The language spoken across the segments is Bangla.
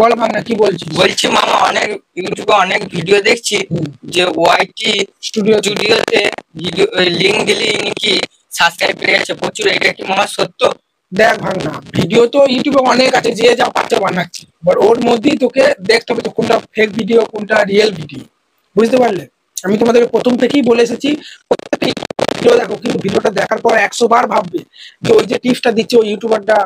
বল ভাঙনা কি বলছিস? বলছি মামা অনেক ইউটিউবে অনেক ভিডিও দেখছি যে ওয়াইটি স্টুডিওতে ভিডিও লিংক দিলে নাকি সাবস্ক্রাইব বেড়ে যাচ্ছে প্রচুর, এটা কি মামা সত্য? দেখ ভাঙনা, ভিডিও তো ইউটিউবে অনেক আছে, যে যা পাচ্ছে বানাচ্ছে, বাট ওর মধ্যেই তোকে দেখতে হবে তো কোনটা ফেক ভিডিও কোনটা রিয়েল ভিডিও, বুঝতে পারলে? আমি তোমাদেরকে প্রথম থেকেই বলে এসেছি ভিডিও দেখো, কিন্তু ভিডিওটা দেখার পর 100 বার ভাববে যে ওই যে টিপসটা দিচ্ছে ওই ইউটিউবারটা,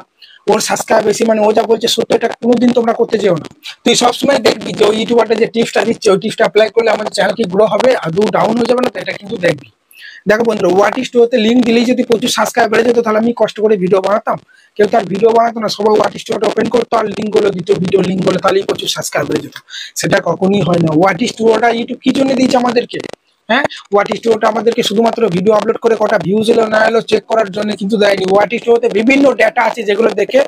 ওর সাবস্ক্রাইব বেশি, মানে ও যা বলছে সত্য, এটা কোনোদিন তোমরা করতে যেও না। তুই সবসময় দেখবি যে ওই ইউটিউবারটা যে টিপসটা দিচ্ছে ওই টিপসটা অ্যাপ্লাই করলে আমাদের চ্যানেল কি গ্রো হবে, আদৌ ডাউন হয়ে যাবে না, তো এটা কিন্তু দেখবি। দেখো বন্ধুরা, ওয়াটি স্টুডিওতে লিঙ্ক দিলেই যদি প্রচুর সাবস্ক্রাইব বেড়ে যেত তাহলে আমি কষ্ট করে ভিডিও বানাতাম? কেউ তার ভিডিও বানাতো না, সবাই ওয়াটি স্টুডিওটা ওপেন করতো আর লিঙ্ক গুলো দিত, ভিডিও লিঙ্ক গুলো, তাহলেই প্রচুর সাবস্ক্রাইব বেড়ে যেত। সেটা কখনই হয় না। ওয়াটি স্টুডিওটা ইউটিউব কি জন্য দিয়েছে আমাদেরকে? হ্যাঁ, ওয়াটি স্টুডিওটা আমাদেরকে শুধুমাত্র ভিডিও আপলোড করে কটা ভিউজ এলো না এলো চেক করার জন্য কিন্তু দেয়নি। ওয়াটি স্টুডিওতে বিভিন্ন ডেটা আছে যেগুলো দেখে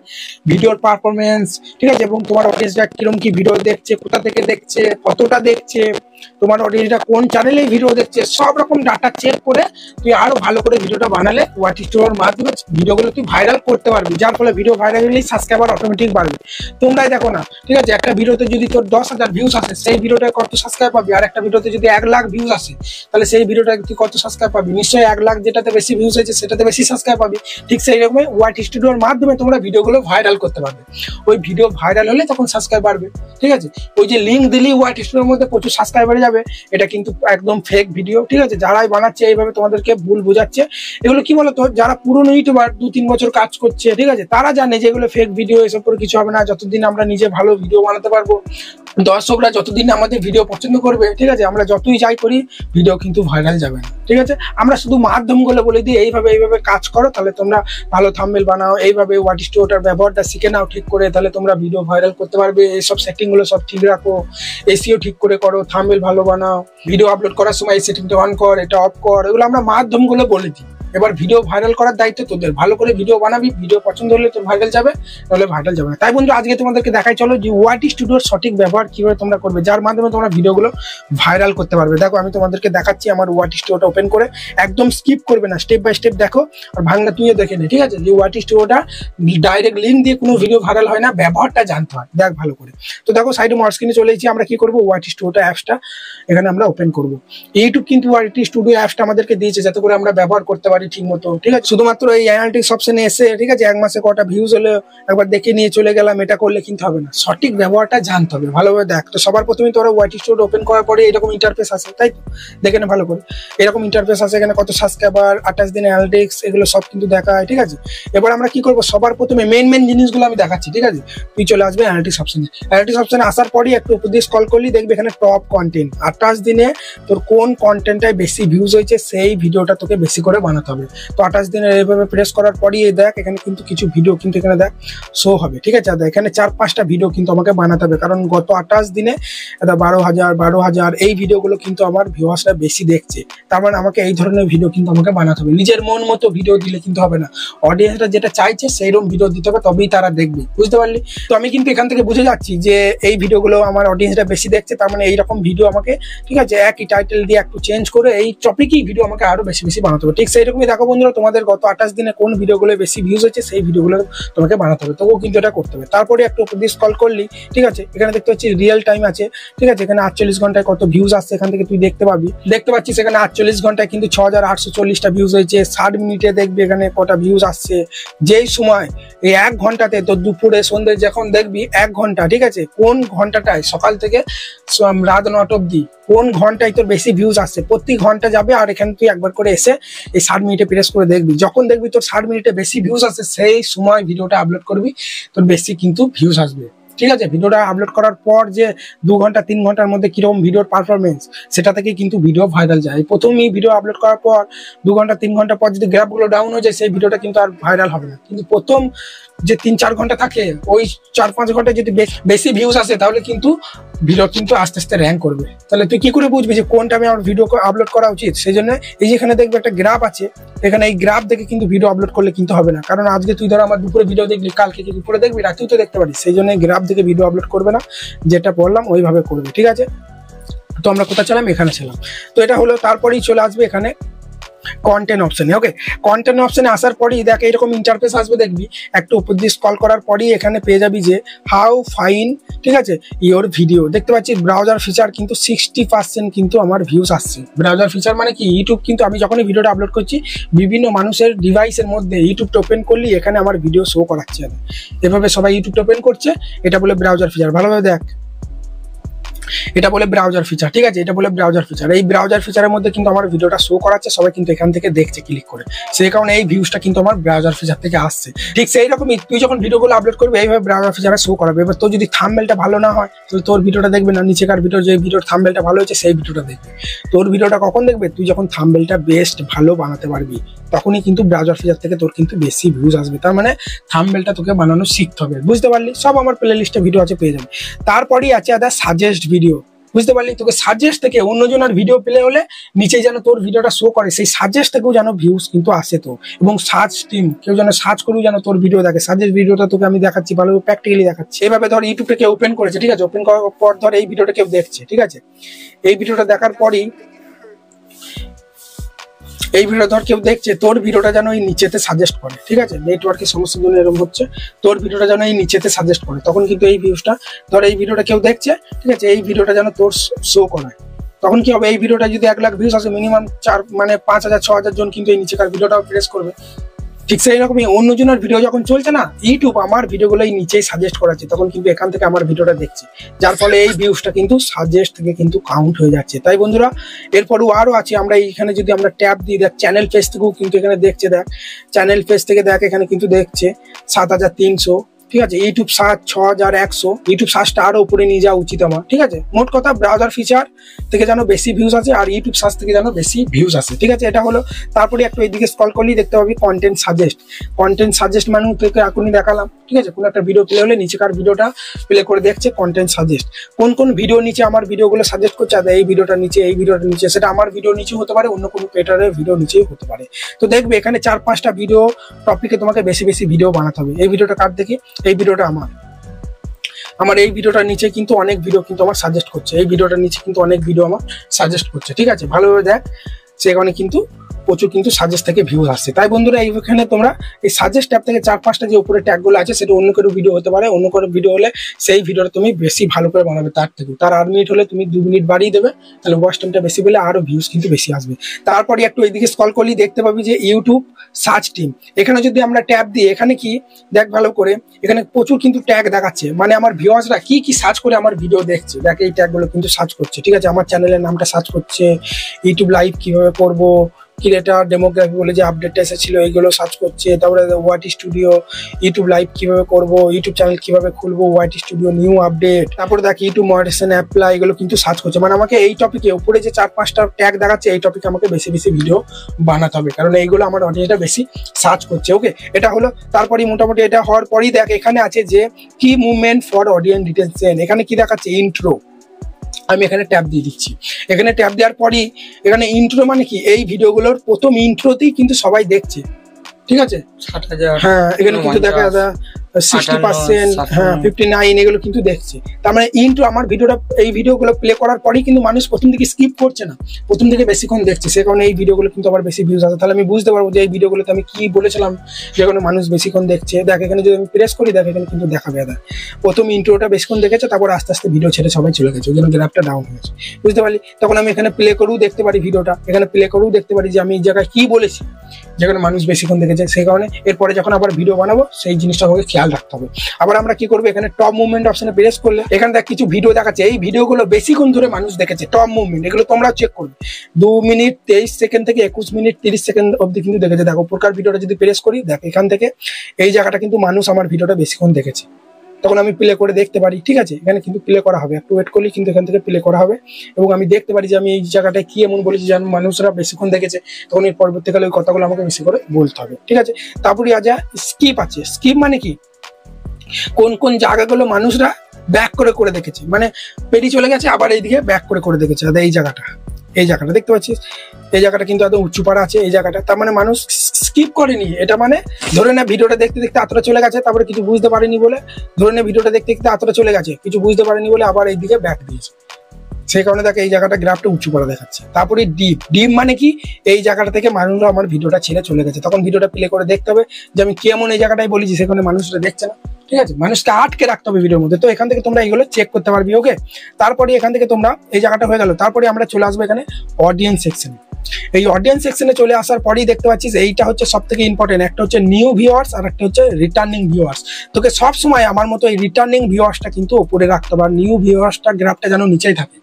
ভিডিওর পারফরমেন্স, ঠিক আছে, এবং তোমার অডিয়েন্সরা কিরকম কি ভিডিও দেখছে, কোথা থেকে দেখছে, কতটা দেখছে, তোমার অডিয়েন্সরা কোন চ্যানেলে ভিডিও দেখছে, সব রকম ডাটা চেক করে তুই আরো ভালো করে ভিডিওটা বানালে ওয়াটি স্টুডিওর মাধ্যমে ভিডিওগুলো তুই ভাইরাল করতে পারবি, যার ফলে ভিডিও ভাইরাল হলেই সাবস্ক্রাইবার অটোমেটিক বাড়বে। তোমরাই দেখো না, ঠিক আছে, একটা ভিডিওতে যদি তোর 10,000 ভিউজ আসে সেই ভিডিওটা কত সাবস্ক্রাইব পাবি, আর একটা ভিডিওতে যদি 1 লাখ ভিউজ আসে তাহলে সেই ভিডিওটা তুই কত সাবস্ক্রাইব পাবি? নিশ্চয়ই 1 লাখ যেটাতে বেশি ভিউজ হয়েছে সেটাতে বেশি সাবস্ক্রাইব পাবি। ঠিক সেই রকমই ওয়াটি স্টুডিওর মাধ্যমে তোমরা ভিডিওগুলো ভাইরাল করতে পারবে। ওই ভিডিও ভাইরাল হলে তখন সাবস্ক্রাইব বাড়বে, ঠিক আছে। ওই যে লিঙ্ক দিলি ওয়াটি স্টুডিওর মধ্যে প্রচুর সাবস্ক্রাইব বেড়ে যাবে, এটা কিন্তু একদম ফেক ভিডিও, ঠিক আছে। যারাই বানাচ্ছে এইভাবে তোমাদেরকে ভুল বোঝাচ্ছে। এগুলো কি বলতো, যারা পুরনো ইউটিউবার 2-3 বছর কাজ করছে, ঠিক আছে, তারা জানে যে এগুলো ফেক ভিডিও, এসব করে কিছু হবে না। যতদিন আমরা নিজে ভালো ভিডিও বানাতে পারবো, দর্শকরা যতদিন আমাদের ভিডিও পছন্দ করবে, ঠিক আছে, আমরা যতই যাই করি ভিডিও কিন্তু ভাইরাল যাবে না, ঠিক আছে। আমরা শুধু মাধ্যমগুলো বলে দিই এইভাবে এইভাবে কাজ করো, তাহলে তোমরা ভালো থাম্বনেল বানাও, এইভাবে ওয়াটি স্টুডিওটার ব্যবহারটা শিখে নাও ঠিক করে, তাহলে তোমরা ভিডিও ভাইরাল করতে পারবে। এইসব সেটিং গুলো সব ঠিক রাখো, এসইও ঠিক করে করো, থাম্বনেল ভালো বানাও, ভিডিও আপলোড করার সময় এই সেটিংটা অন কর, এটা অফ কর, এগুলো আমরা মাধ্যমগুলো বলে দিই। এবার ভিডিও ভাইরাল করার দায়িত্ব তোদের। ভালো করে ভিডিও বানাবি, ভিডিও পছন্দ হলে তোর ভাইরাল যাবে, নাহলে ভাইরাল যাবে না। তাই বন্ধু, আজকে তোমাদেরকে দেখাই চলো যে ওয়াটি স্টুডিওর সঠিক ব্যবহার কিভাবে তোমরা করবে, যার মাধ্যমে তোমরা ভিডিওগুলো ভাইরাল করতে পারবে। দেখো, আমি তোমাদেরকে দেখাচ্ছি আমার ওয়াটি স্টুডিওটা ওপেন করে, একদম স্কিপ করবে না, স্টেপ বাই স্টেপ দেখো। আর ভাঙনা তুইও দেখে নে, ঠিক আছে, যে ওয়াটি স্টুডিওটা ডাইরেক্ট লিঙ্ক দিয়ে কোনো ভিডিও ভাইরাল হয় না, ব্যবহারটা জানতে হয়। দেখ ভালো করে। তো দেখো, সাইডে মোর স্ক্রিনে চলে এসেছি। আমরা কি করবো, ওয়াটি স্টুডিওটা অ্যাপসটা এখানে আমরা ওপেন করবো। ইউটিউব কিন্তু ওয়াটি স্টুডিও অ্যাপসটা আমাদেরকে দিয়েছে যাতে করে আমরা ব্যবহার করতে পারি ঠিক মতো, ঠিক আছে। শুধুমাত্র এই অ্যানালিটিক্স অপশনে এসে, ঠিক আছে, 1 মাসে কটা ভিউজ হলে একবার দেখে নিয়ে চলে গেলাম, এটা করলে কিন্তু হবে না। সঠিক ব্যবহারটা জানতে হবে, ভালোভাবে দেখ। তো সবার প্রথমে তোরা ওয়াটি স্টুডিও ওপেন করার পরে এরকম ইন্টারফেস আসে, তাই তো? দেখে নে ভালো করে, এরকম ইন্টারফেস আছে। এখানে কত সাবস্ক্রাইবার, 28 দিনের অ্যানালিটিক্স, এগুলো সব কিন্তু দেখায়, ঠিক আছে। এবার আমরা কি করবো, সবার প্রথমে মেন জিনিসগুলো আমি দেখাচ্ছি, ঠিক আছে। তুই চলে আসবে অ্যানালিটিক্স অপশনে। অ্যানালিটিক্স অপশনে আসার পরই একটু উপর দিয়ে স্ক্রল করলি, দেখবি এখানে টপ কন্টেন্ট। 28 দিনে তোর কোন কন্টেন্টটাই বেশি ভিউজ হয়েছে সেই ভিডিওটা তোকে বেশি করে বানাতে হবে। তো 28 দিনের এইভাবে প্রেস করার পরই দেখ এখানে কিন্তু কিছু ভিডিও কিন্তু এখানে দেখ শো হবে, ঠিক আছে। এখানে 4-5টা ভিডিও কিন্তু আমাকে বানাতে হবে, কারণ গত 28 দিনে 12,000 এই ভিডিওগুলো কিন্তু আমার ভিউয়ার্সরা বেশি দেখছে। তার মানে আমাকে এই ধরনের ভিডিও কিন্তু আমাকে বানাতে হবে। নিজের মন মতো ভিডিও দিলে কিন্তু হবে না, অডিয়েন্সরা যেটা চাইছে সেইরকম ভিডিও দিতে হবে, তবেই তারা দেখবে, বুঝতে পারলি? তো আমি কিন্তু এখান থেকে বুঝে যাচ্ছি যে এই ভিডিওগুলো আমার অডিয়েন্সরা বেশি দেখছে, তার মানে এইরকম ভিডিও আমাকে, ঠিক আছে, একই টাইটেল দিয়ে একটু চেঞ্জ করে এই টপিকই ভিডিও আমাকে আরো বেশি বানাতে হবে। ঠিক সেইরকমই দেখো বন্ধুরা, তোমাদের গত 28 দিনে কোন ভিডিওগুলো বেশি ভিউজ হচ্ছে সেই ভিডিওগুলো তোমাকে বানাতে হবে। তবুও কিন্তু এটা করতে হবে। তারপরে একটু উপর দিয়ে স্ক্রল করলি, ঠিক আছে, এখানে দেখতে পাচ্ছি রিয়েল টাইম আছে, ঠিক আছে। এখানে 48 ঘন্টায় কত ভিউজ আসছে এখান থেকে তুই দেখতে পাচ্ছিস। এখানে 48 ঘন্টায় কিন্তু 6,840টা ভিউজ হয়েছে। 60 মিনিটে দেখবি এখানে কটা ভিউজ আসছে। যেই সময় এই 1 ঘন্টাতে তোর দুপুরে সন্ধ্যে যখন দেখবি 1 ঘন্টা, ঠিক আছে, কোন ঘন্টাটায় সকাল থেকে রাত 9টা অব্দি কোন ঘন্টায় তোর বেশি ভিউজ আসছে, প্রতি ঘন্টা যাবে আর এখানে তুই একবার করে এসে এই 60 মিনিটে প্রেস করে দেখবি। যখন দেখবি তোর 60 মিনিটে বেশি ভিউজ আসছে সেই সময় ভিডিওটা আপলোড করবি, তোর বেশি কিন্তু ভিউজ আসবে, ঠিক আছে। ভিডিওটা আপলোড করার পর যে 2 ঘন্টা 3 ঘন্টার মধ্যে কিরকম ভিডিওর পারফরমেন্স, সেটা থেকে কিন্তু ভিডিও ভাইরাল যায়। প্রথমেই ভিডিও আপলোড করার পর 2 ঘন্টা 3 ঘন্টা পর যদি গ্রাফগুলো ডাউন হয়ে যায় সেই ভিডিওটা কিন্তু আর ভাইরাল হবে না। কিন্তু প্রথম যে 3-4 ঘন্টা থাকে, ওই 4-5 ঘন্টায় যদি বেশি ভিউজ আসে তাহলে কিন্তু ভিডিও কিন্তু আস্তে আস্তে র্যাঙ্ক করবে। তাহলে তুই কি করে বুঝবি যে কোনটা আমি আমার ভিডিও আপলোড করা উচিত? সেই জন্য এই যে এখানে দেখবি একটা গ্রাফ আছে, এখানে এই গ্রাফ দেখে কিন্তু ভিডিও আপলোড করলে কিন্তু হবে না। কারণ আজকে তুই ধর আমার দুপুরে ভিডিও দেখলি, কালকে কি দুপুরে দেখবি, রাতেও তো দেখতে পারিস। সেই জন্য গ্রাফ দেখে ভিডিও আপলোড করবে না, যেটা বললাম ওইভাবে করবে, ঠিক আছে। তো আমরা কোথায় ছিলাম, এখানে ছিলাম। তো এটা হলো, তারপরেই চলে আসবে এখানে কন্টেন্ট অপশনে। ওকে, কন্টেন্ট অপশনে আসার পরেই দেখ এরকম ইন্টারফেস আসবে, দেখবি একটু উপর দিয়ে স্ক্রল করার পরেই এখানে পেয়ে যাবি যে হাউ ফাইন, ঠিক আছে, ইওর ভিডিও। দেখতে পাচ্ছি ব্রাউজার ফিচার কিন্তু 60% কিন্তু আমার ভিউজ আসছে। ব্রাউজার ফিচার মানে কি, ইউটিউব কিন্তু আমি যখনই ভিডিওটা আপলোড করছি বিভিন্ন মানুষের ডিভাইসের মধ্যে ইউটিউবটা ওপেন করলে এখানে আমার ভিডিও শো করাচ্ছে। এভাবে সবাই ইউটিউবটা ওপেন করছে, এটা বলে ব্রাউজার ফিচার। ভালোভাবে দেখ, এটা বলে ব্রাউজার ফিচার, ঠিক আছে, এটা বলে ব্রাউজার ফিচার। এই ব্রাউজার ফিচারের মধ্যে কিন্তু আমার ভিডিওটা শো করাচ্ছে, সবাই কিন্তু এখান থেকে দেখছে ক্লিক করে, সেই কারণে এই ভিউজটা কিন্তু আমার ব্রাউজার ফিচার থেকে আসছে। ঠিক সেই রকমই তুই যখন ভিডিওগুলো আপলোড করবি এইভাবে ব্রাউজার ফিচারে শো করাবে। এবার তোর যদি থাম্বনেলটা ভালো না হয় তাহলে তোর ভিডিওটা দেখবে না, নিচেকার ভিডিও যে ভিডিওর থাম্বনেলটা ভালো হয়েছে সেই ভিডিওটা দেখবে। তোর ভিডিওটা কখন দেখবে, তুই যখন থাম্বনেলটা বেস্ট ভালো বানাতে পারবি, তখনই কিন্তু ব্রাউজার ফিচার থেকে তোর কিন্তু বেশি ভিউজ আসবে। তার মানে থাম্বনেলটা তোকে বানানো শিখতে হবে, বুঝতে পারলি? সব আমার প্লে লিস্টে ভিডিও আছে, পেয়ে যাবে। তারপরেই আছে আদার সাজেস্ট ভিডিও, বুঝতে পারলি? তোকে সাজেস্ট থেকে অন্যজনের ভিডিও পেলে হলে নিচে যেন তোর ভিডিওটা শো করে, সেই সাজেস্ট থেকেও যেন ভিউজ কিন্তু আসে তো। এবং সার্চ টিম কেউ যেন সার্চ করেও যেন তোর ভিডিও দেখে। সাজেস্ট ভিডিওটা তোকে আমি দেখাচ্ছি, ভালো প্র্যাকটিক্যালি দেখাচ্ছি। এভাবে ধর ইউটিউবটা কেউ ওপেন করেছে, ঠিক আছে, ওপেন করার পর ধর এই ভিডিওটা কেউ দেখছে, ঠিক আছে, এই ভিডিওটা দেখার পরই এই ভিডিও ধর কেউ দেখছে, তোর ভিডিওটা যেন এই নিচেতে সাজেস্ট করে, ঠিক আছে, নেটওয়ার্কের সমস্যার জন্য এরকম হচ্ছে, তোর ভিডিওটা যেন এই নিচেতে সাজেস্ট করে, তখন কিন্তু এই ভিউজটা ধর এই ভিডিওটা কেউ দেখছে, ঠিক আছে, এই ভিডিওটা যেন তোর শো করায়, তখন কি হবে, এই ভিডিওটা যদি 1 লাখ ভিউজ আসে মিনিমাম 5,000-6,000 জন কিন্তু এই নিচেকার ভিডিওটা প্রেস করবে। ঠিক সেই রকমই অন্যজনের ভিডিও যখন চলছে না, ইউটিউব আমার ভিডিওগুলো এই নিচেই সাজেস্ট করাচ্ছে, তখন কিন্তু এখান থেকে আমার ভিডিওটা দেখছে, যার ফলে এই ভিউজটা কিন্তু সাজেস্ট থেকে কিন্তু কাউন্ট হয়ে যাচ্ছে। তাই বন্ধুরা, এরপরও আরও আছে, আমরা এইখানে যদি আমরা ট্যাব দিই, দেখ চ্যানেল পেজ থেকেও কিন্তু এখানে দেখছে, দেখ চ্যানেল পেজ থেকে দেখ এখানে কিন্তু দেখছে 7,300, ঠিক আছে, ইউটিউব সার্চ 6,100, ইউটিউব সার্চটা আরো উপরে নিয়ে যাওয়া উচিত আমার, ঠিক আছে। মোট কথা ব্রাউজার ফিচার থেকে যেন বেশি ভিউজ আসে আর ইউটিউব সার্চ থেকে যেন বেশি ভিউজ আসে, ঠিক আছে, এটা হলো। তারপরে একটু এইদিকে স্ক্রল করলেই দেখতে পাবি কন্টেন্ট সাজেস্ট। কন্টেন্ট সাজেস্ট মানে তোকে এখনই দেখালাম, ঠিক আছে, কোনো একটা ভিডিও প্লে হলে নিচেকার ভিডিওটা প্লে করে দেখছে কন্টেন্ট সাজেস্ট। কোন কোন ভিডিও নিচে আমার ভিডিওগুলো সাজেস্ট করছে, এই ভিডিওটা নিচে, এই ভিডিওটা নিচে, সেটা আমার ভিডিও নিচে হতে পারে, অন্য কোনো ক্রিয়েটরের ভিডিও নিচেই হতে পারে। তো দেখবে এখানে 4-5টা ভিডিও টপিকে তোমাকে বেশি বেশি ভিডিও বানাতে হবে। এই ভিডিওটা কার দেখি, এই ভিডিওটা আমার এই ভিডিওটার নিচে কিন্তু অনেক ভিডিও কিন্তু আমার সাজেস্ট করছে, এই ভিডিওটার নিচে কিন্তু অনেক ভিডিও আমার সাজেস্ট করছে, ঠিক আছে, ভালোভাবে দেখ, সেখানে কিন্তু প্রচুর কিন্তু সাজেস্ট থেকে ভিউজ আসছে। তাই বন্ধুরা, এইখানে তোমরা এই সাজেস্ট ট্যাব থেকে 4-5টা যে উপরে ট্যাগগুলো আছে, সেটা অন্য কোনো ভিডিও হতে পারে, অন্য কোনো ভিডিও হলে সেই ভিডিওটা তুমি বেশি ভালো করে বানাবে, তার 8 মিনিট হলে তুমি 2 মিনিট বাড়িয়ে দেবে, তাহলে ওয়াচ টাইমটা বেশি পেলে আরো ভিউজ কিন্তু বেশি আসবে। তারপরে একটু এইদিকে স্ক্রল করলেই দেখতে পাবি যে ইউটিউব সার্চ টিম। এখানে যদি আমরা ট্যাব দিই, এখানে কি দেখ ভালো করে, এখানে প্রচুর কিন্তু ট্যাগ দেখাচ্ছে, মানে আমার ভিউয়ার্সরা কি কি সার্চ করে আমার ভিডিও দেখছে, দেখ এই ট্যাগগুলো কিন্তু সার্চ করছে, ঠিক আছে, আমার চ্যানেলের নামটা সার্চ করছে, ইউটিউব লাইভ কিভাবে করবো, ক্রিয়েটার ডেমোগ্রাফি বলে যে আপডেটটা এসেছিল এইগুলো সার্চ করছে, তারপরে ওয়াইটি স্টুডিও, ইউটিউব লাইভ কিভাবে করব, ইউটিউব চ্যানেল কিভাবে খুলবো, ওয়াইটি স্টুডিও নিউ আপডেট, তারপরে দেখি ইউটিউব মনিটাইজেশন অ্যাপ্লাই, এগুলো কিন্তু সার্চ করছে। মানে আমাকে এই টপিকে উপরে যে 4-5টা ট্যাগ দেখাচ্ছে, এই টপিকে আমাকে বেশি বেশি ভিডিও বানাতে হবে, কারণ এইগুলো আমার অডিয়েন্সটা বেশি সার্চ করছে। ওকে, এটা হলো। তারপরে মোটামুটি এটা হওয়ার পরই দেখ এখানে আছে যে কি মুভমেন্ট ফর অডিয়েন্স রিটেনশন। এখানে কি দেখাচ্ছে, ইন্ট্রো। আমি এখানে ট্যাব দিয়ে দিচ্ছি। এখানে ট্যাব দেওয়ার পরই এখানে ইন্ট্রো মানে কি, এই ভিডিওগুলোর প্রথম ইন্ট্রোতেই কিন্তু সবাই দেখছে, ঠিক আছে, 60,000, হ্যাঁ, এখানে কিন্তু দেখা যায় 60%, হ্যাঁ 59, এগুলো কিন্তু দেখছে। তার মানে ইন্ট্রো আমার ভিডিওটা, এই ভিডিওগুলো প্লে করার পরেই কিন্তু মানুষ প্রথম দিকে স্কিপ করছে না, প্রথম দিকে বেশিক্ষণ দেখছে, সে কারণে এই ভিডিওগুলো কিন্তু আমার বেশি ভিউজ আসে। তাহলে আমি বুঝতে পারবো যে এই ভিডিওগুলোতে আমি কি বলেছিলাম, যেখানে মানুষ বেশিক্ষণ দেখছে। দেখ এখানে যদি আমি প্রেস করি, দেখ এখানে কিন্তু দেখাবে, দেখ প্রথম ইন্ট্রোটা বেশিক্ষণ দেখেছে, তারপর আস্তে আস্তে ভিডিও ছেড়ে সবাই চলে গেছে, ওই জন্য গ্রাফটা ডাউন হয়েছে, বুঝতে পারলি। তখন আমি এখানে প্লে করেও দেখতে পারি ভিডিওটা, এখানে প্লে করেও দেখতে পারি যে আমি এই জায়গায় কি বলেছি, যেখানে মানুষ বেশিক্ষণ দেখেছে, সেই কারণে এরপরে যখন আবার ভিডিও বানাবো সেই জিনিসটা আমাকে খেয়াল রাখতে হবে। আবার আমরা কি করবো, এখানে টপ মুভমেন্ট অপশনে প্রেস করলে এখানে দেখ কিছু ভিডিও দেখাচ্ছে, এই ভিডিওগুলো বেশিক্ষণ ধরে মানুষ দেখেছে, টপ মুভমেন্ট, এগুলো তোমরা চেক করবে। 2 মিনিট 23 সেকেন্ড থেকে 21 মিনিট 30 সেকেন্ড অব্দি কিন্তু দেখেছে। দেখো উপরকার ভিডিওটা যদি প্রেস করি, দেখ এখান থেকে এই জায়গাটা কিন্তু মানুষ আমার ভিডিওটা বেশিক্ষণ দেখেছে, তখন আমি প্লে করে দেখতে পারি, ঠিক আছে, এখানে কিন্তু প্লে করা হবে, একটু ওয়েট করলে কিন্তু এখান থেকে প্লে করা হবে, এবং আমি দেখতে পারি যে আমি এই জায়গাটায় কি এমন বলেছি যেন মানুষরা বেশিক্ষণ দেখেছে, তখন এর পরবর্তীকালে ওই কথাগুলো আমাকে বেশি করে বলতে হবে, ঠিক আছে। তারপরে আজ স্কিপ আছে। স্কিপ মানে কি, কোন কোন জায়গাগুলো মানুষরা ব্যাক করে করে দেখেছে, মানে পেরিয়ে চলে গেছে আবার এইদিকে ব্যাক করে করে দেখেছে। এই জায়গাটা দেখতে পাচ্ছিস, এই জায়গাটা কিন্তু একদম উঁচু পাড়া আছে, এই জায়গাটা, তার মানে মানুষ স্কিপ করেনি। এটা মানে ধরে না ভিডিওটা দেখতে দেখতে আতরা চলে গেছে, তারপরে কিছু বুঝতে পারেনি বলে, ধরে না ভিডিওটা দেখতে দেখতে আতরা চলে গেছে, কিছু বুঝতে পারেনি বলে আবার এইদিকে ব্যাক দিয়েছে, সেই কারণে দেখে এই জায়গাটা গ্রাফটা উঁচু করে দেখাচ্ছে। তারপরে ডিপ, ডিপ মানে কি, এই জায়গাটা থেকে মানুষরা আমার ভিডিওটা ছেড়ে চলে গেছে, তখন ভিডিওটা প্লে করে দেখতে হবে যে আমি কেমন এই জায়গাটায় বলেছি, সেখানে মানুষরা দেখছে না, ঠিক আছে, মানুষকে আটকে রাখতে হবে ভিডিওর মধ্যে। তো এখান থেকে তোমরা এইগুলো চেক করতে পারবি। ওকে, তারপরে এখান থেকে তোমরা এই জায়গাটা হয়ে গেল, তারপরে আমরা চলে আসবো এখানে অডিয়েন্স সেকশনে। এই অডিয়েন্স সেকশনে চলে আসার পরেই দেখতে পাচ্ছিস এইটা হচ্ছে সব থেকে ইম্পর্টেন্ট, একটা হচ্ছে নিউ ভিউয়ার্স আর একটা হচ্ছে রিটার্নিং ভিউয়ার্স। তোকে সবসময় আমার মতো এই রিটার্নিং ভিউয়ার্সটা কিন্তু উপরে রাখতে হবে, আর নিউ ভিউয়ার্সটা গ্রাফটা যেন নিচেই থাকে।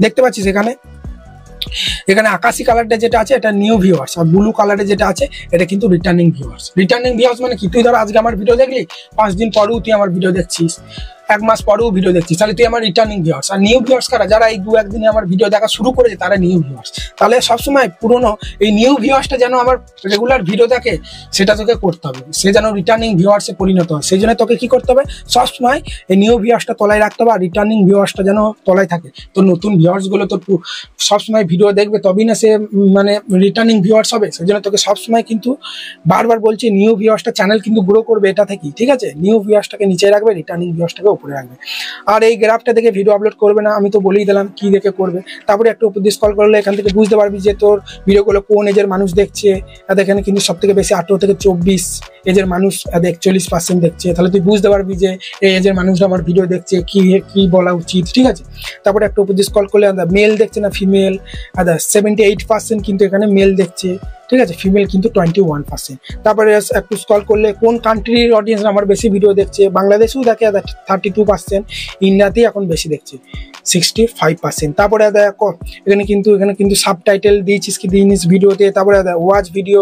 দেখতে পাচ্ছিস এখানে আকাশি কালারটা যেটা আছে এটা নিউ ভিউয়ার্স, আর ব্লু কালারে যেটা আছে এটা কিন্তু রিটার্নিং ভিউয়ার্স। রিটার্নিং ভিউয়ার্স মানে কি, তুই ধর আজকে আমার ভিডিও দেখলি, 5 দিন পরেও তুই আমার ভিডিও দেখছিস, 1 মাস পরেও ভিডিও দেখছিস, তাহলে তুই আমার রিটার্নিং ভিউয়ার্স। আর নিউ ভিউয়ার্স কারা, যারা এই 2-1 দিনে আমার ভিডিও দেখা শুরু করেছে তারা নিউ ভিউয়ার্স। তাহলে সবসময় পুরোনো এই নিউ ভিউয়ার্সটা যেন আমার রেগুলার ভিডিও দেখে, সেটা তোকে করতে হবে, সে যেন রিটার্নিং ভিউয়ার্সে পরিণত হয়। সেই জন্য তোকে কি করতে হবে, সবসময় এই নিউ ভিউয়ার্সটা তলায় রাখতে হবে, আর রিটার্নিং ভিউয়ার্সটা যেন তলায় থাকে। তো নতুন ভিউয়ার্সগুলো তোর সবসময় ভিডিও দেখবে, তবেই না সে মানে রিটার্নিং ভিউয়ার্স হবে। সেই জন্য তোকে সবসময় কিন্তু বারবার বলছি, নিউ ভিউয়ার্সটা চ্যানেল কিন্তু গ্রো করবে এটা থেকেই, ঠিক আছে। নিউ ভিউয়ার্সটাকে নিচে রাখবে, রিটার্নিং ভিউয়ার্সটাকে উপরে রাখবে। আর এই গ্রাফটা দেখে ভিডিও আপলোড করবে না, আমি তো বলেই দিলাম কি দেখে করবে। তারপরে একটু উপর দিয়ে স্ক্রল করলে এখান থেকে বুঝতে পারবি যে তোর ভিডিওগুলো কোন এজের মানুষ দেখছে। এখানে কিন্তু সব থেকে বেশি 18 থেকে 24 এজের মানুষ 41% দেখছে। তাহলে তুই বুঝতে পারবি যে এই এজের মানুষরা আমার ভিডিও দেখছে, কি বলা উচিত, ঠিক আছে। তারপরে একটু উপর দিয়ে স্ক্রল করলে মেল দেখছে না ফিমেল, 78% কিন্তু এখানে মেল দেখছে, ঠিক আছে, ফিমেল কিন্তু 21%। তারপরে একটু স্ক্রল করলে কোন কান্ট্রির অডিয়েন্স আমার বেশি ভিডিও দেখছে, বাংলাদেশেও দেখে 32%, ইন্ডিয়াতেই এখন বেশি দেখছে 65%। তারপরে এখানে কিন্তু সাবটাইটেল দিয়েছিস কি দিইনিস ভিডিওতে। তারপরে ওয়াচ ভিডিও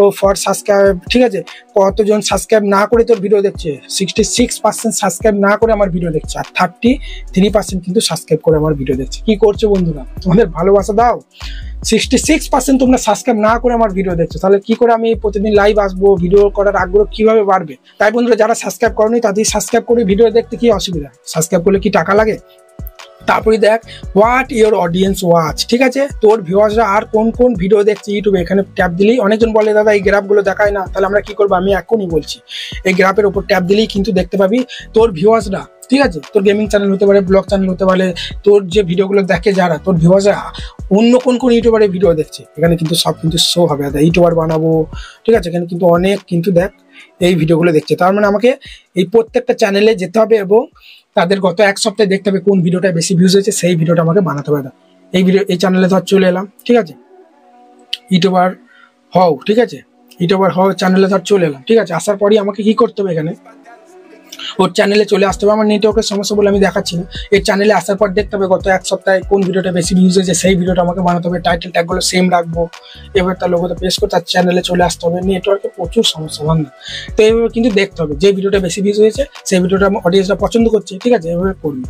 ও ফর সাবস্ক্রাইব, ঠিক আছে, কতজন সাবস্ক্রাইব না করে তোর ভিডিও দেখছে, 66% সাবস্ক্রাইব না করে আমার ভিডিও দেখছে, আর 33% কিন্তু সাবস্ক্রাইব করে আমার ভিডিও দেখছে। কি করছো বন্ধুরা, তোমাদের ভালোবাসা দাও। 66% তোমরা সাবস্ক্রাইব না করে আমার ভিডিও দেখছো, তাহলে কি করে আমি প্রতিদিন লাইভ আসবো, ভিডিও করার আগ্রহ কিভাবে বাড়বে। তাই বন্ধুরা, যারা সাবস্ক্রাইব করোনি তাদের সাবস্ক্রাইব করে ভিডিও দেখতে কি অসুবিধা, সাবস্ক্রাইব করলে কি টাকা লাগে। তারপরে দেখ হোয়াট ইওর অডিয়েন্স ওয়াচ, ঠিক আছে, তোর ভিউয়ার্সরা আর কোন কোন ভিডিও দেখছে ইউটিউবে। এখানে ট্যাপ দিলেই, অনেকজন বলে দাদা এই গ্রাফগুলো দেখায় না, তাহলে আমরা কি করবো, আমি এখনই বলছি, এই গ্রাফের উপর ট্যাপ দিলেই কিন্তু দেখতে পাবি তোর ভিউয়ার্সরা, ঠিক আছে, তোর গেমিং চ্যানেল হতে পারে, ব্লগ চ্যানেল হতে পারে, তোর যে ভিডিওগুলো দেখে যারা তোর ভিউয়ার্সরা অন্য কোন ইউটিউবারের ভিডিও দেখছে, এখানে কিন্তু সব কিন্তু শো হবে। ইউটিউবার বানাবো, ঠিক আছে, এখানে কিন্তু অনেক কিন্তু দেখ এই ভিডিওগুলো দেখছে। তার মানে আমাকে এই প্রত্যেকটা চ্যানেলে যেতে হবে এবং তাদের গত 1 সপ্তাহে দেখতে হবে কোন ভিডিওটা বেশি ভিউজ হয়েছে, সেই ভিডিওটা আমাকে বানাতে হবে। এই চ্যানেলে ধর চলে এলাম, ঠিক আছে, ইউটিউবার হও, ঠিক আছে, ইউটিউবার হও চ্যানেলে ধর চলে এলাম, ঠিক আছে। আসার পরই আমাকে কি করতে হবে, এখানে ওর চ্যানেলে চলে আসতে হবে। আমার নেটওয়ার্কের সমস্যা বলে আমি দেখাচ্ছি না। এই চ্যানেলে আসার পর দেখতে হবে গত 1 সপ্তাহে কোন ভিডিওটা বেশি ভিউজ হয়েছে, সেই ভিডিওটা আমাকে বানাতে হবে। টাইটেল ট্যাগগুলো সেম রাখবো, এবার তার লোগোতে প্রেস করে তার চ্যানেলে চলে আসতে হবে। নেটওয়ার্কে প্রচুর সমস্যা বাংলা, তো এইভাবে কিন্তু দেখতে হবে যে ভিডিওটা বেশি ভিউজ হয়েছে, সেই ভিডিওটা আমার অডিয়েন্সরা পছন্দ করছে, ঠিক আছে, এভাবে করবি।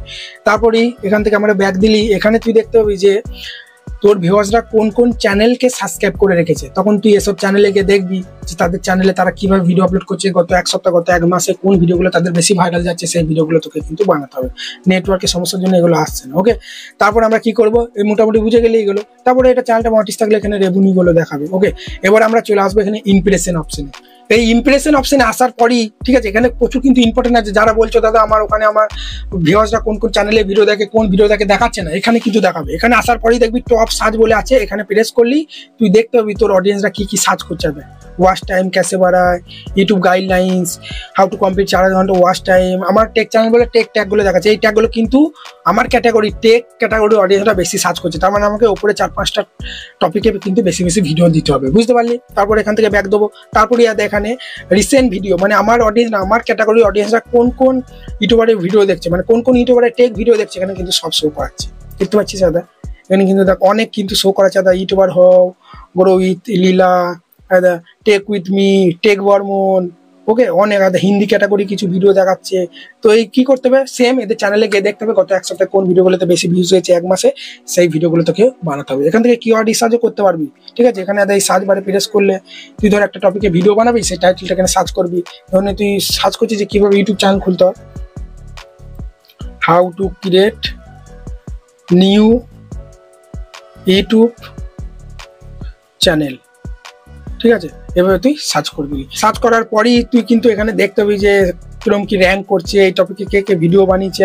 তারপরেই এখান থেকে আমরা ব্যাক দিলি, এখানে তুই দেখতে পাবি যে তোর ভিউয়ার্সরা কোন কোন চ্যানেলকে সাবস্ক্রাইব করে রেখেছে। তখন তুই এসব চ্যানেলে গিয়ে দেখবি যে তাদের চ্যানেলে তারা কিভাবে ভিডিও আপলোড করছে, গত 1 সপ্তাহ, গত 1 মাসে কোন ভিডিওগুলো তাদের বেশি ভাইরাল যাচ্ছে, সেই ভিডিওগুলো তোকে কিন্তু বানাতে হবে। নেটওয়ার্কের সমস্যার জন্য এগুলো আসছে না। ওকে, তারপর আমরা কি করবো, এই মোটামুটি বুঝে গেলে এগুলো। তারপরে এটা চ্যানেলটা মনিটাইজ থাকলে এখানে রেভিনিউ গুলো দেখাবে। ওকে, এবার আমরা চলে আসবো এখানে ইমপ্রেশন অপশনে। এই ইমপ্রেশন অপশনে আসার পরই, ঠিক আছে, এখানে প্রচুর কিন্তু ইম্পর্টেন্ট আছে। যারা বলছো দাদা আমার ওখানে আমার ভিউয়ার্সরা কোন কোন চ্যানেলে ভিডিও দেখে, কোন ভিডিও দেখে দেখাচ্ছে না, এখানে কিন্তু দেখাবে। এখানে আসার পরেই দেখবি টপ সার্চ বলে আছে, এখানে প্রেস করলি তুই দেখতে পাবি তোর অডিয়েন্সরা কি সার্চ করছে। ওয়াচ টাইম कैसे বাড়ায়, YouTube guidelines, how to complete 4 ঘন্টা ওয়াচ টাইম। আমার টেক চ্যানেল বলে টেক ট্যাগগুলো দেখাচ্ছে। এই ট্যাগগুলো কিন্তু আমার ক্যাটাগরি, টেক ক্যাটাগরি অডিয়েন্সরা বেশি সার্চ করছে। তার মানে আমাকে উপরে 4-5টা টপিকে কিন্তু বেশি বেশি ভিডিও দিতে হবে, বুঝতে পারলি। তারপর এখান থেকে ব্যাক দেবো। তারপরে এখানে রিসেন্ট ভিডিও, মানে আমার অডিয়েন্স, আমার ক্যাটাগরি অডিয়েন্সরা কোন কোন ইউটিউবারের ভিডিও দেখছে, মানে কোন কোন ইউটিউবারের টেক ভিডিও দেখছে, এখানে কিন্তু সব শো করাচ্ছে। দেখতে পাচ্ছিস দাদা, এখানে কিন্তু দেখ অনেক কিন্তু শো করাচ্ছে। দাদা ইউটিউবার হও, grow with Leela, tech with me, tech Barman, okay, অনেক হিন্দি ক্যাটাগরি কিছু ভিডিও দেখাচ্ছে। তো এই কি করতে হবে, সেম এদের চ্যানেলে গিয়ে দেখতে হবে গত 1 সপ্তাহে কোন ভিডিওগুলোতে বেশি ভিউজ হয়েছে 1 মাসে, সেই ভিডিওগুলো তোকে বানাতে হবে। এখান থেকে কিওয়ার্ড রিসার্চও করতে পারবি, ঠিক আছে। এখানে এই সার্চ বারে প্রেস করলে তুই ধর একটা টপিকে ভিডিও বানাবি, সেই টাইটেলটা এখানে সার্চ করবি। ধর তুই সার্চ করছিস যে কিভাবে ইউটিউব চ্যানেল খুলতে হয়, how to create new YouTube channel, ঠিক আছে, এভাবে তুই সার্চ করবি। সার্চ করার পরই তুই কিন্তু এখানে দেখতে পাবি যে কিরকম কি র্যাঙ্ক করছে, এই টপিকে কে কে ভিডিও বানিয়েছে,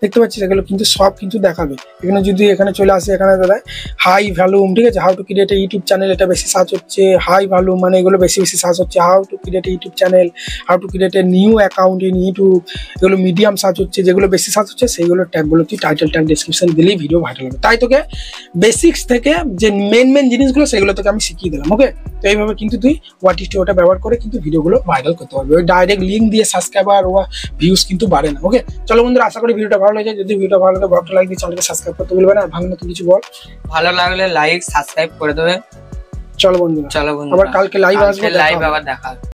দেখতে পাচ্ছিস, এগুলো কিন্তু সব কিন্তু দেখাবে। এখানে যদি এখানে চলে আসে, এখানে দাঁড়ায় হাই ভ্যালুম, ঠিক আছে, how to create YouTube channel, এটা বেশি সার্চ হচ্ছে। হাই ভ্যালুম মানে এগুলো বেশি বেশি সার্চ হচ্ছে। How to create YouTube channel, how to create a new account in YouTube, এগুলো মিডিয়াম সার্চ হচ্ছে। যেগুলো বেশি সার্চ হচ্ছে সেইগুলো ট্যাগগুলো তুই টাইটেল ট্যাগ ডিসক্রিপশন দিলেই ভিডিও ভাইরাল হবে। তাই তোকে বেসিক্স থেকে যে মেন জিনিসগুলো সেগুলো তোকে আমি শিখিয়ে দিলাম। ওকে, তো এইভাবে কিন্তু তুই হোয়াট ওটা ব্যবহার করে কিন্তু ভিডিওগুলো ভাইরাল করতে পারবি। ওই ডাইরেক্ট লিঙ্ক দিয়ে সাবস্ক্রাইবার ও ভিউজ কিন্তু বাড়ে না। ওকে, চলো বন্ধুরা, আশা করি ভিডিওটা ভালো লাগে। যদি ভিডিওটা ভালো লাগে, ভালো লাইক দিয়ে চ্যানেলকে সাবস্ক্রাইব করতে ভুলবে না। ভালো মতো কিছু বল। ভালো লাগলে লাইক সাবস্ক্রাইব করে দেবে। চলো বন্ধুরা, চলো বন্ধুরা, আবার কালকে লাইভ আসবে, লাইভ আবার দেখা হবে।